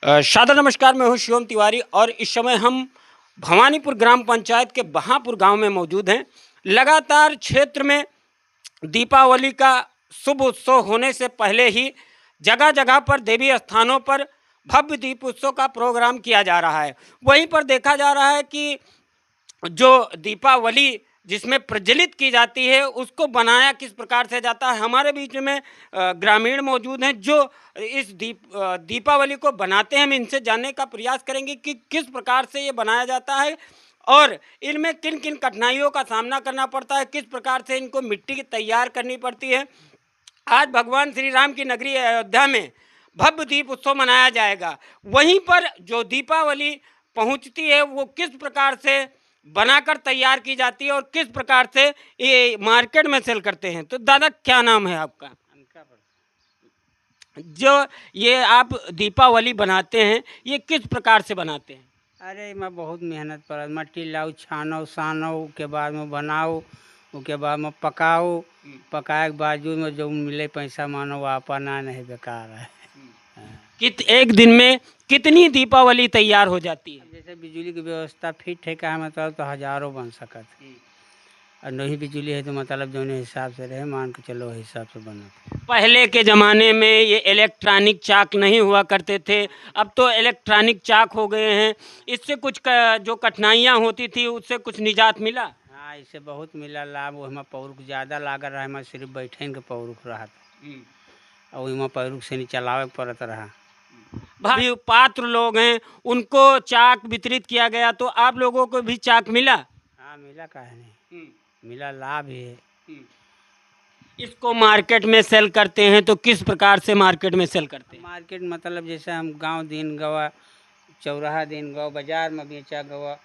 सादर नमस्कार। मैं हूँ शिवम तिवारी और इस समय हम भवानीपुर ग्राम पंचायत के बहापुर गांव में मौजूद हैं। लगातार क्षेत्र में दीपावली का शुभ उत्सव होने से पहले ही जगह जगह पर देवी स्थानों पर भव्य दीप उत्सव का प्रोग्राम किया जा रहा है। वहीं पर देखा जा रहा है कि जो दीपावली जिसमें प्रज्वलित की जाती है उसको बनाया किस प्रकार से जाता है। हमारे बीच में ग्रामीण मौजूद हैं जो इस दीपावली को बनाते हैं। हम इनसे जानने का प्रयास करेंगे कि किस प्रकार से ये बनाया जाता है और इनमें किन किन कठिनाइयों का सामना करना पड़ता है, किस प्रकार से इनको मिट्टी की तैयार करनी पड़ती है। आज भगवान श्री राम की नगरी अयोध्या में भव्य दीप उत्सव मनाया जाएगा। वहीं पर जो दीपावली पहुंचती है वो किस प्रकार से बनाकर तैयार की जाती है और किस प्रकार से ये मार्केट में सेल करते हैं। तो दादा क्या नाम है आपका? जो ये आप दीपावली बनाते हैं ये किस प्रकार से बनाते हैं? अरे मैं बहुत मेहनत पर मट्टी लाओ, छानो सानो, के बाद में बनाओ, उसके बाद में पकाओ, पकाए के बावजूद में जो मिले पैसा मानो अपना नहीं बेकार है। एक दिन में कितनी दीपावली तैयार हो जाती है? जैसे बिजली की व्यवस्था फिट है का मतलब तो हजारों बन सकत है और नहीं बिजली है तो मतलब जो हिसाब से रहे मान के चलो हिसाब से बना। पहले के ज़माने में ये इलेक्ट्रॉनिक चाक नहीं हुआ करते थे, अब तो इलेक्ट्रॉनिक चाक हो गए हैं। इससे कुछ जो कठिनाइयाँ होती थी उससे कुछ निजात मिला? हाँ, इससे बहुत मिला लाभ। वो हमें पौरुख ज़्यादा लागत रहा, मैं सिर्फ बैठे के पौरुख रहा और वही पौरुख से नहीं चलावे पड़त रहा। भाई पात्र लोग हैं उनको चाक वितरित किया गया, तो आप लोगों को भी चाक मिला? हाँ मिला, काहे नहीं मिला, लाभ ही है। इसको मार्केट में सेल करते हैं तो किस प्रकार से मार्केट में सेल करते हैं? मार्केट मतलब जैसे हम गांव दिन गवा, चौराहा दिन गवा, बाजार में बेचा गवा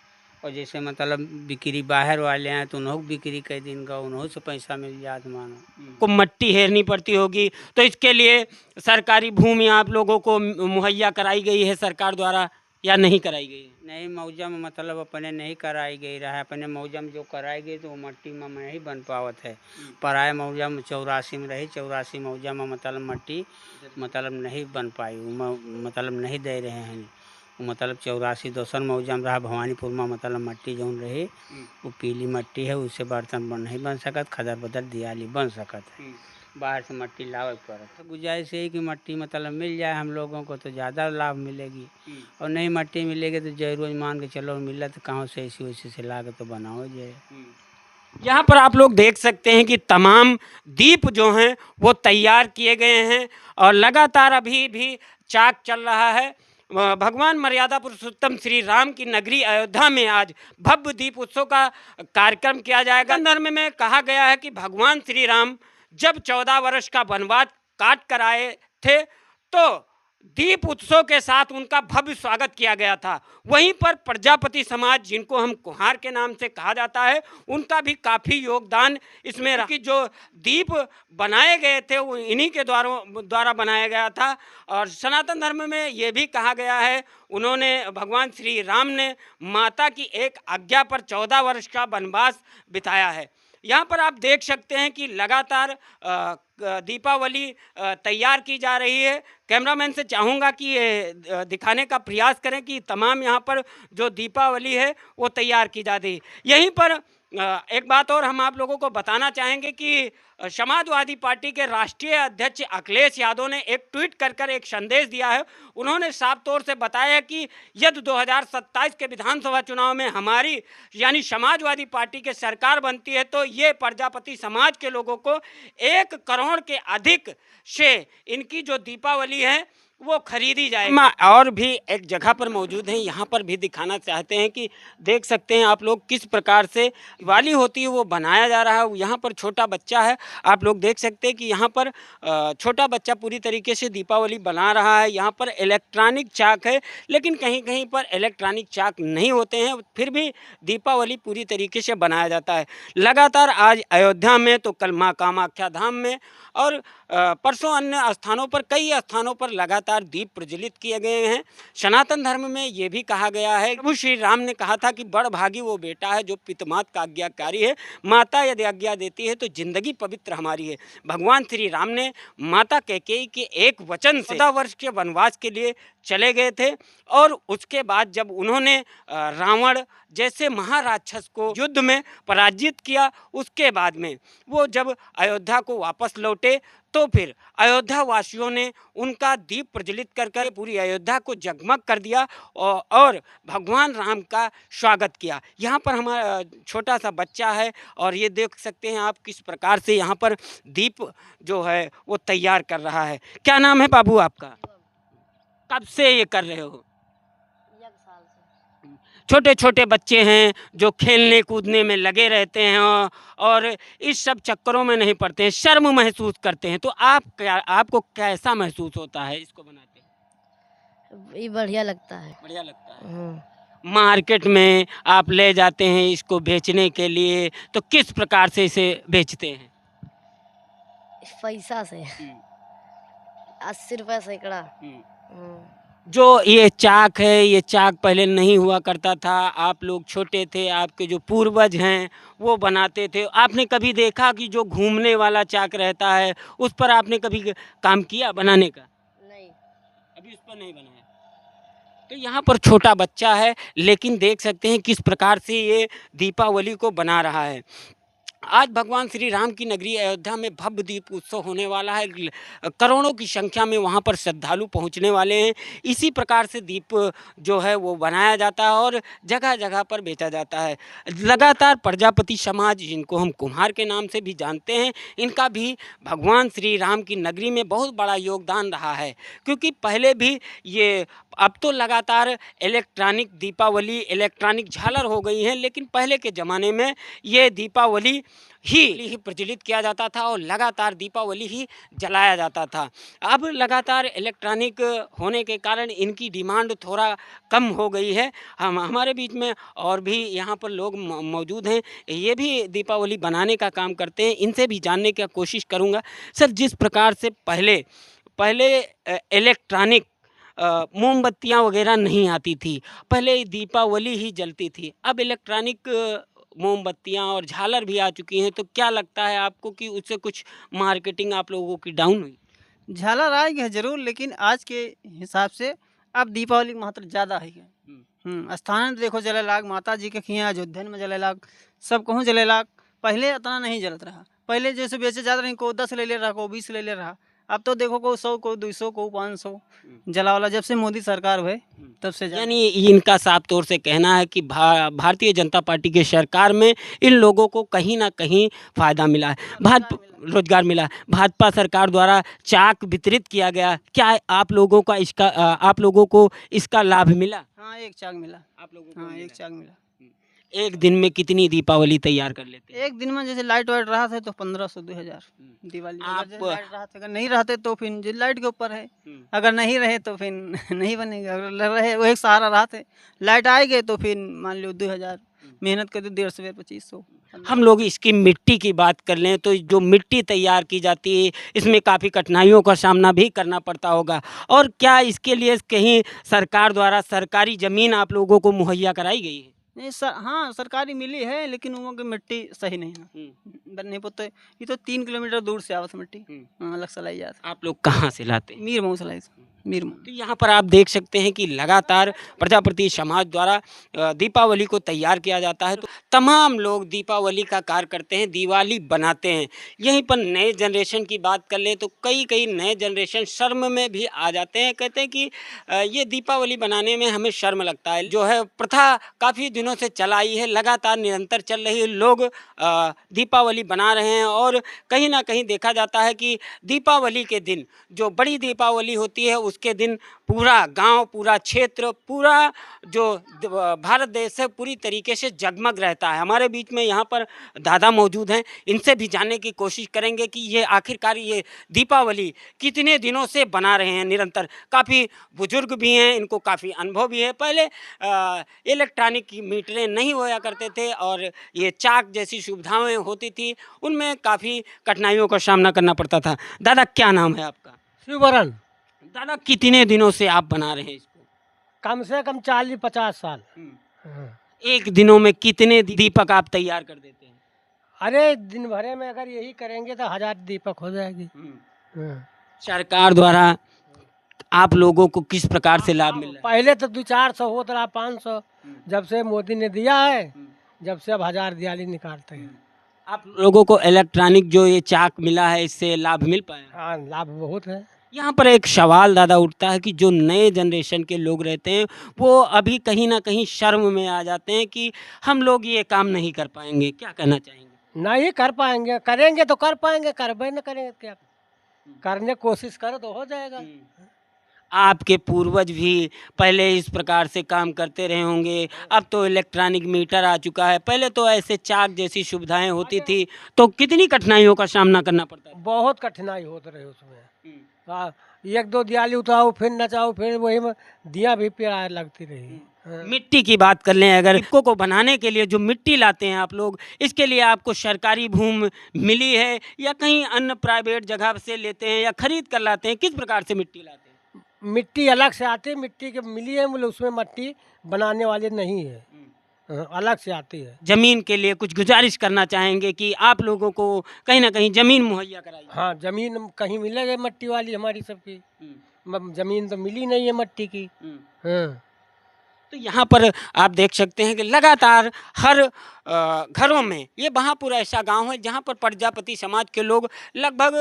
और जैसे मतलब बिक्री बाहर वाले हैं तो उन्हों बिक्री कई दिन गवा, उन्हों से पैसा मिल जात मानो। को मट्टी हेरनी पड़ती होगी तो इसके लिए सरकारी भूमि आप लोगों को मुहैया कराई गई है सरकार द्वारा या नहीं कराई गई है? नहीं, मौजा में मतलब अपने नहीं कराई गई रहा है। अपने मौजा में जो कराई गई तो वो मट्टी में नहीं बन पावत है। पराए मौजा में 84 में रही, 84 मौजा में मतलब मट्टी मतलब नहीं बन पाई, मतलब नहीं दे रहे हैं। मतलब 84 दोसर मौजा में रहा भवानीपुर में मतलब मट्टी जौन रही वो पीली मट्टी है, उससे बर्तन नहीं बन सकत, खदर बदर दियाली बन सकत है। बाहर से मट्टी लावे पड़त। गुजारिश है कि मट्टी मतलब मिल जाए हम लोगों को तो ज़्यादा लाभ मिलेगी और नहीं मट्टी मिलेगी तो जय रोज मान के चलो मिला तो कहाँ से ऐसी वैसी से ला के तो बनाओ जाए। यहाँ पर आप लोग देख सकते हैं कि तमाम दीप जो हैं वो तैयार किए गए हैं और लगातार अभी भी चाक चल रहा है। भगवान मर्यादा पुरुषोत्तम श्री राम की नगरी अयोध्या में आज भव्य दीप उत्सव का कार्यक्रम किया जाएगा। धर्म में कहा गया है कि भगवान श्री राम जब 14 वर्ष का वनवास काट कर आए थे तो दीप उत्सव के साथ उनका भव्य स्वागत किया गया था। वहीं पर प्रजापति समाज, जिनको हम कुम्हार के नाम से कहा जाता है, उनका भी काफ़ी योगदान इसमें रहा कि जो दीप बनाए गए थे वो इन्हीं के द्वारा बनाया गया था। और सनातन धर्म में ये भी कहा गया है, उन्होंने भगवान श्री राम ने माता की एक आज्ञा पर 14 वर्ष का वनवास बिताया है। यहाँ पर आप देख सकते हैं कि लगातार दीपावली तैयार की जा रही है। कैमरामैन से चाहूँगा कि ये दिखाने का प्रयास करें कि तमाम यहाँ पर जो दीपावली है वो तैयार की जा रही है। यहीं पर एक बात और हम आप लोगों को बताना चाहेंगे कि समाजवादी पार्टी के राष्ट्रीय अध्यक्ष अखिलेश यादव ने एक ट्वीट कर एक संदेश दिया है। उन्होंने साफ तौर से बताया कि यदि 2027 के विधानसभा चुनाव में हमारी यानी समाजवादी पार्टी की सरकार बनती है तो ये प्रजापति समाज के लोगों को 1 करोड़ के अधिक से इनकी जो दीपावली है वो खरीदी जाएगी। और भी एक जगह पर मौजूद हैं, यहाँ पर भी दिखाना चाहते हैं कि देख सकते हैं आप लोग किस प्रकार से दिवाली होती है वो बनाया जा रहा है। यहाँ पर छोटा बच्चा है, आप लोग देख सकते हैं कि यहाँ पर छोटा बच्चा पूरी तरीके से दीपावली बना रहा है। यहाँ पर इलेक्ट्रॉनिक चाक है लेकिन कहीं कहीं पर इलेक्ट्रॉनिक चाक नहीं होते हैं, फिर भी दीपावली पूरी तरीके से बनाया जाता है। लगातार आज अयोध्या में तो कल माँ कामाख्या धाम में और परसों अन्य स्थानों पर, कई स्थानों पर लगातार दीप प्रज्वलित किए गए हैं। सनातन धर्म में ये भी कहा गया है, प्रभु श्री राम ने कहा था कि बड़ भागी वो बेटा है जो पितमात का आज्ञाकारी है, माता यदि आज्ञा देती है तो जिंदगी पवित्र हमारी है। भगवान श्री राम ने माता कैकेयी के एक वचन से 14 वर्ष के वनवास के लिए चले गए थे। और उसके बाद जब उन्होंने रावण जैसे महाराक्षस को युद्ध में पराजित किया, उसके बाद में वो जब अयोध्या को वापस लौटे तो फिर अयोध्या वासियों ने उनका दीप प्रज्वलित कर कर पूरी अयोध्या को जगमग कर दिया और भगवान राम का स्वागत किया। यहाँ पर हमारा छोटा सा बच्चा है और ये देख सकते हैं आप किस प्रकार से यहाँ पर दीप जो है वो तैयार कर रहा है। क्या नाम है बाबू आपका? कब से ये कर रहे हो? एक साल से। छोटे छोटे बच्चे हैं जो खेलने कूदने में लगे रहते हैं और इस सब चक्करों में नहीं पड़ते हैं, शर्म महसूस करते हैं, तो आपको कैसा महसूस होता है इसको बनाते हैं? ये बढ़िया लगता है। बढ़िया लगता है। हम्म। मार्केट में आप ले जाते हैं इसको बेचने के लिए, तो किस प्रकार से इसे बेचते हैं? पैसा से 80 रुपये सैकड़ा। जो ये चाक है, ये चाक पहले नहीं हुआ करता था, आप लोग छोटे थे, आपके जो पूर्वज हैं वो बनाते थे। आपने कभी देखा कि जो घूमने वाला चाक रहता है उस पर आपने कभी काम किया बनाने का? नहीं। अभी उस पर नहीं बनाया। तो यहाँ पर छोटा बच्चा है, लेकिन देख सकते हैं किस प्रकार से ये दीपावली को बना रहा है। आज भगवान श्री राम की नगरी अयोध्या में भव्य दीप उत्सव होने वाला है। करोड़ों की संख्या में वहाँ पर श्रद्धालु पहुँचने वाले हैं। इसी प्रकार से दीप जो है वो बनाया जाता है और जगह जगह पर बेचा जाता है। लगातार प्रजापति समाज, जिनको हम कुम्हार के नाम से भी जानते हैं, इनका भी भगवान श्री राम की नगरी में बहुत बड़ा योगदान रहा है। क्योंकि पहले भी ये, अब तो लगातार इलेक्ट्रॉनिक दीपावली, इलेक्ट्रॉनिक झालर हो गई हैं, लेकिन पहले के ज़माने में ये दीपावली ही प्रचलित किया जाता था और लगातार दीपावली ही जलाया जाता था। अब लगातार इलेक्ट्रॉनिक होने के कारण इनकी डिमांड थोड़ा कम हो गई है। हमारे बीच में और भी यहाँ पर लोग मौजूद हैं, ये भी दीपावली बनाने का काम करते हैं, इनसे भी जानने की कोशिश करूँगा। सर, जिस प्रकार से पहले इलेक्ट्रॉनिक मोमबत्तियाँ वगैरह नहीं आती थी, पहले दीपावली ही जलती थी, अब इलेक्ट्रॉनिक मोमबत्तियाँ और झालर भी आ चुकी हैं, तो क्या लगता है आपको कि उससे कुछ मार्केटिंग आप लोगों की डाउन हुई? झालर आएगी है जरूर, लेकिन आज के हिसाब से अब दीपावली के महत्व ज़्यादा है। स्थान देखो जलेलाग, माता जी के खिया अयोध्या में जलेलाग, सब कहूँ जलेलाग। पहले इतना नहीं जलत रहा, पहले जैसे बेचे जाते रहे, को 10 ले रहा, को 20 ले रहा। अब तो देखो को 100, को 200, को 500 जला वाला। जब से मोदी सरकार हुए तब से यानी इनका साफ तौर से कहना है कि भारतीय जनता पार्टी की सरकार में इन लोगों को कहीं ना कहीं फ़ायदा मिला है, रोजगार मिला है। भाजपा सरकार द्वारा चाक वितरित किया गया, क्या आप लोगों को इसका लाभ मिला? हाँ, एक चाक मिला आप लोगों को? हाँ, एक चाक मिला। एक दिन में कितनी दीपावली तैयार कर लेते हैं? एक दिन में जैसे लाइट वाइट रहा था तो 1500 2000 दिवाली। आप अगर लाइट रहा था, अगर नहीं रहते तो फिर जो लाइट के ऊपर है, अगर नहीं रहे तो फिर नहीं बनेगा। अगर रहे वो एक सहारा रहा थे, लाइट आएगी तो फिर मान लो 2000, मेहनत करते 150 2500। हम लोग इसकी मिट्टी की बात कर लें तो जो मिट्टी तैयार की जाती है, इसमें काफ़ी कठिनाइयों का सामना भी करना पड़ता होगा। और क्या इसके लिए कहीं सरकार द्वारा सरकारी ज़मीन आप लोगों को मुहैया कराई गई है? नहीं सर, हाँ सरकारी मिली है, लेकिन वो की मिट्टी सही नहीं है, बनने पोते। ये तो 3 किलोमीटर दूर से आवत मिट्टी, अलग सलाई जाती। आप लोग कहाँ से लाते हैं? मीर मऊ सलाई, मीर मऊ। तो यहाँ पर आप देख सकते हैं कि लगातार प्रजापति समाज द्वारा दीपावली को तैयार किया जाता है। तो तमाम लोग दीपावली का कार्य करते हैं, दिवाली बनाते हैं। यहीं पर नए जनरेशन की बात कर लें तो कई नए जनरेशन शर्म में भी आ जाते हैं, कहते हैं कि ये दीपावली बनाने में हमें शर्म लगता है। जो है प्रथा काफ़ी दिनों से चलाई है, लगातार निरंतर चल रही है, लोग दीपावली बना रहे हैं। और कहीं ना कहीं देखा जाता है कि दीपावली के दिन, जो बड़ी दीपावली होती है, उसके दिन पूरा गांव, पूरा क्षेत्र, पूरा जो भारत देश है पूरी तरीके से जगमग रहता है। हमारे बीच में यहाँ पर दादा मौजूद हैं, इनसे भी जानने की कोशिश करेंगे कि ये आखिरकार ये दीपावली कितने दिनों से बना रहे हैं निरंतर। काफ़ी बुजुर्ग भी हैं, इनको काफ़ी अनुभव भी है। पहले इलेक्ट्रॉनिक मीटरें नहीं होया करते थे और ये चाक जैसी सुविधाएँ होती थी, उनमें काफ़ी कठिनाइयों का सामना करना पड़ता था। दादा, क्या नाम है आपका? शिवबरन। दादा, कितने दिनों से आप बना रहे हैं इसको? कम से कम 40-50 साल। हाँ। एक दिनों में कितने दीपक आप तैयार कर देते हैं? अरे दिन भरे में अगर यही करेंगे तो 1000 दीपक हो जाएगी। हाँ। सरकार द्वारा आप लोगों को किस प्रकार से लाभ मिल रहा है? पहले तो 200-400 होता रहा, 500। जब से मोदी ने दिया है, जब से अब 1000 दियाली निकालते हैं। आप लोगों को इलेक्ट्रॉनिक जो ये चाक मिला है इससे लाभ मिल पाया? हाँ, लाभ बहुत है। यहाँ पर एक सवाल दादा उठता है कि जो नए जनरेशन के लोग रहते हैं वो अभी कहीं ना कहीं शर्म में आ जाते हैं कि हम लोग ये काम नहीं कर पाएंगे, क्या कहना चाहेंगे? नहीं कर पाएंगे, करेंगे तो कर पाएंगे, करबे न करेंगे तो क्या करने की कोशिश करो तो हो जाएगा। आपके पूर्वज भी पहले इस प्रकार से काम करते रहे होंगे, अब तो इलेक्ट्रॉनिक मीटर आ चुका है, पहले तो ऐसे चाक जैसी सुविधाएं होती थी, तो कितनी कठिनाइयों का सामना करना पड़ता था? बहुत कठिनाई होते रहे उसमें। हाँ, 1-2 दियाली उठाओ, फिर नचाओ, फिर वही में दिया भी पेड़ लगती रही। हाँ। मिट्टी की बात कर लें, अगर इक्को को बनाने के लिए जो मिट्टी लाते हैं आप लोग, इसके लिए आपको सरकारी भूमि मिली है या कहीं अन्य प्राइवेट जगह से लेते हैं या खरीद कर लाते हैं? किस प्रकार से मिट्टी लाते हैं? मिट्टी अलग से आती है, मिट्टी के मिली है, मतलब उसमें मिट्टी बनाने वाले नहीं है। हाँ, अलग से आती है। जमीन के लिए कुछ गुजारिश करना चाहेंगे कि आप लोगों को कहीं ना कहीं जमीन मुहैया कराई? हाँ, जमीन कहीं मिलेगी मट्टी वाली हमारी सबकी। जमीन तो मिली नहीं है मट्टी की। हाँ। तो यहाँ पर आप देख सकते हैं कि लगातार हर घरों में, ये बहापुर ऐसा गांव है जहाँ पर प्रजापति समाज के लोग लगभग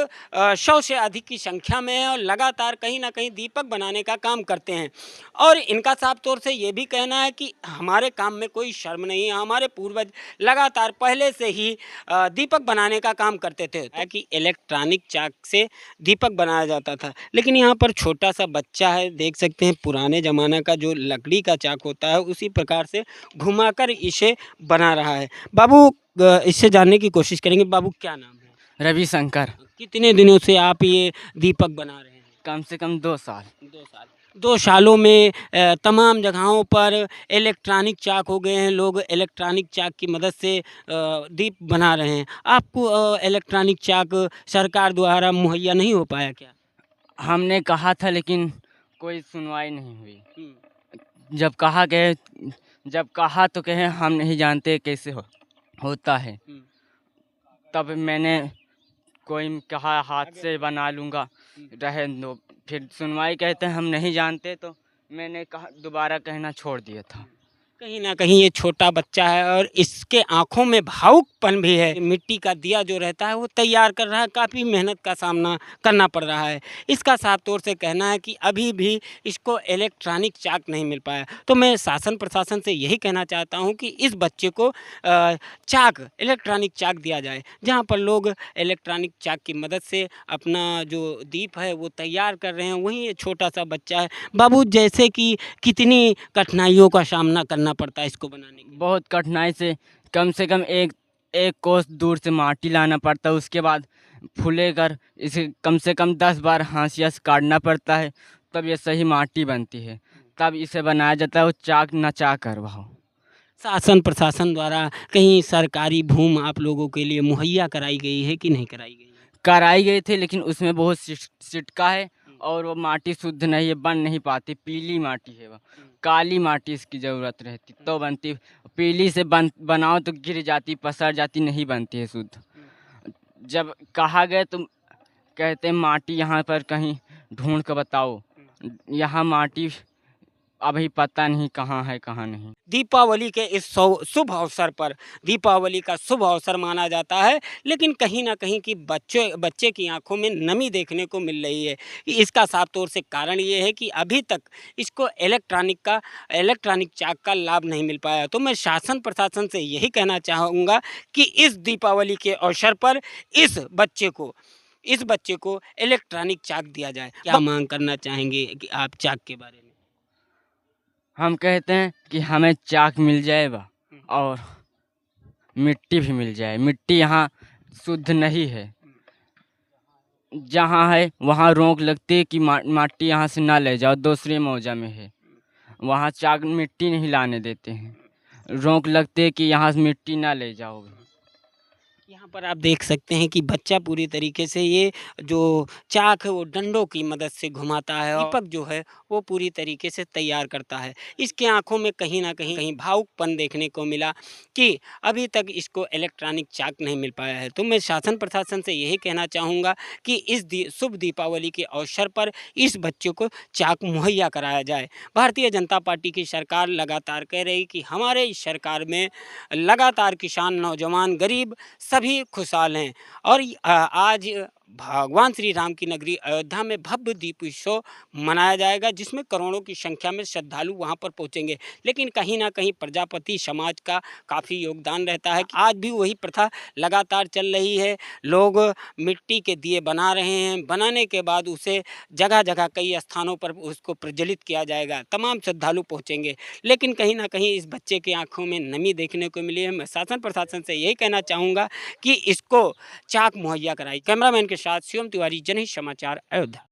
100 से अधिक की संख्या में हैं और लगातार कहीं ना कहीं दीपक बनाने का काम करते हैं। और इनका साफ तौर से ये भी कहना है कि हमारे काम में कोई शर्म नहीं है, हमारे पूर्वज लगातार पहले से ही दीपक बनाने का काम करते थे, कि इलेक्ट्रॉनिक चाक से दीपक बनाया जाता था। लेकिन यहाँ पर छोटा सा बच्चा है, देख सकते हैं पुराने ज़माना का जो लकड़ी का चाक होता है उसी प्रकार से घुमाकर इसे बना रहा है। बाबू इससे जानने की कोशिश करेंगे, बाबू क्या नाम है? रविशंकर। कितने दिनों से आप ये दीपक बना रहे हैं? कम से कम 2 साल। 2 साल। 2 सालों में तमाम जगहों पर इलेक्ट्रॉनिक चाक हो गए हैं, लोग इलेक्ट्रॉनिक चाक की मदद से दीप बना रहे हैं। आपको इलेक्ट्रॉनिक चाक सरकार द्वारा मुहैया नहीं हो पाया क्या? हमने कहा था लेकिन कोई सुनवाई नहीं हुई। जब कहा तो कहे हम नहीं जानते कैसे होता है। तब मैंने कोई कहा हाथ से बना लूँगा, रहे दो। फिर सुनवाई कहते हैं हम नहीं जानते, तो मैंने कहा दोबारा कहना छोड़ दिया था। कहीं ना कहीं ये छोटा बच्चा है और इसके आंखों में भावुकपन भी है। मिट्टी का दिया जो रहता है वो तैयार कर रहा है, काफ़ी मेहनत का सामना करना पड़ रहा है। इसका साफ तौर से कहना है कि अभी भी इसको इलेक्ट्रॉनिक चाक नहीं मिल पाया। तो मैं शासन प्रशासन से यही कहना चाहता हूँ कि इस बच्चे को इलेक्ट्रॉनिक चाक दिया जाए, जहाँ पर लोग इलेक्ट्रॉनिक चाक की मदद से अपना जो दीप है वो तैयार कर रहे हैं, वहीं ये छोटा सा बच्चा है। बाबू, जैसे कि कितनी कठिनाइयों का सामना करना पड़ता है इसको बनाने के लिए? बहुत कठिनाई से कम एक कोस दूर से माटी लाना पड़ता है। उसके बाद फूलेकर इसे कम से कम 10 बार हाशिया से काटना पड़ता है, तब ये सही माटी बनती है। तब इसे बनाया जाता है वो चाक नचा कर। वहाँ शासन प्रशासन द्वारा कहीं सरकारी भूमि आप लोगों के लिए मुहैया कराई गई है कि नहीं कराई गई? कराई गई थी लेकिन उसमें बहुत सिटका है और वो माटी शुद्ध नहीं है, बन नहीं पाती। पीली माटी है, वो काली माटी इसकी ज़रूरत रहती तो बनती। पीली से बनाओ तो गिर जाती, पसर जाती, नहीं बनती है शुद्ध। जब कहा गया तो कहते हैं माटी यहाँ पर कहीं ढूंढ कर बताओ। यहाँ माटी अभी पता नहीं कहाँ है कहाँ नहीं। दीपावली के इस शुभ अवसर पर, दीपावली का शुभ अवसर माना जाता है, लेकिन कहीं ना कहीं की बच्चे की आंखों में नमी देखने को मिल रही है। इसका साफ तौर से कारण ये है कि अभी तक इसको इलेक्ट्रॉनिक चाक का लाभ नहीं मिल पाया। तो मैं शासन प्रशासन से यही कहना चाहूँगा कि इस दीपावली के अवसर पर इस बच्चे को इलेक्ट्रॉनिक चाक दिया जाए। क्या मांग करना चाहेंगे कि आप चाक के बारे में? हम कहते हैं कि हमें चाक मिल जाए और मिट्टी भी मिल जाए। मिट्टी यहाँ शुद्ध नहीं है, जहाँ है वहाँ रोक लगती है कि माटी यहाँ से ना ले जाओ। दूसरे मौजा में है, वहाँ चाक मिट्टी नहीं लाने देते हैं, रोक लगती है कि यहाँ से मिट्टी ना ले जाओगे। यहाँ पर आप देख सकते हैं कि बच्चा पूरी तरीके से ये जो चाक है वो डंडों की मदद से घुमाता है। दीपक जो है वो पूरी तरीके से तैयार करता है। इसके आँखों में कहीं न कहीं भावुकपन देखने को मिला कि अभी तक इसको इलेक्ट्रॉनिक चाक नहीं मिल पाया है। तो मैं शासन प्रशासन से यही कहना चाहूँगा कि इस शुभ दीपावली के अवसर पर इस बच्चों को चाक मुहैया कराया जाए। भारतीय जनता पार्टी की सरकार लगातार कह रही कि हमारे इस सरकार में लगातार किसान, नौजवान, गरीब सभी खुशहाल हैं और आज भगवान श्री राम की नगरी अयोध्या में भव्य दीप उत्सव मनाया जाएगा, जिसमें करोड़ों की संख्या में श्रद्धालु वहां पर पहुंचेंगे। लेकिन कहीं ना कहीं प्रजापति समाज का काफ़ी योगदान रहता है कि आज भी वही प्रथा लगातार चल रही है। लोग मिट्टी के दिए बना रहे हैं, बनाने के बाद उसे जगह जगह कई स्थानों पर उसको प्रज्वलित किया जाएगा, तमाम श्रद्धालु पहुंचेंगे। लेकिन कहीं ना कहीं इस बच्चे की आंखों में नमी देखने को मिली है। मैं शासन प्रशासन से यही कहना चाहूँगा कि इसको चाक मुहैया कराई। कैमरामैन के साथ शिवम तिवारी, जनहित समाचार, अयोध्या।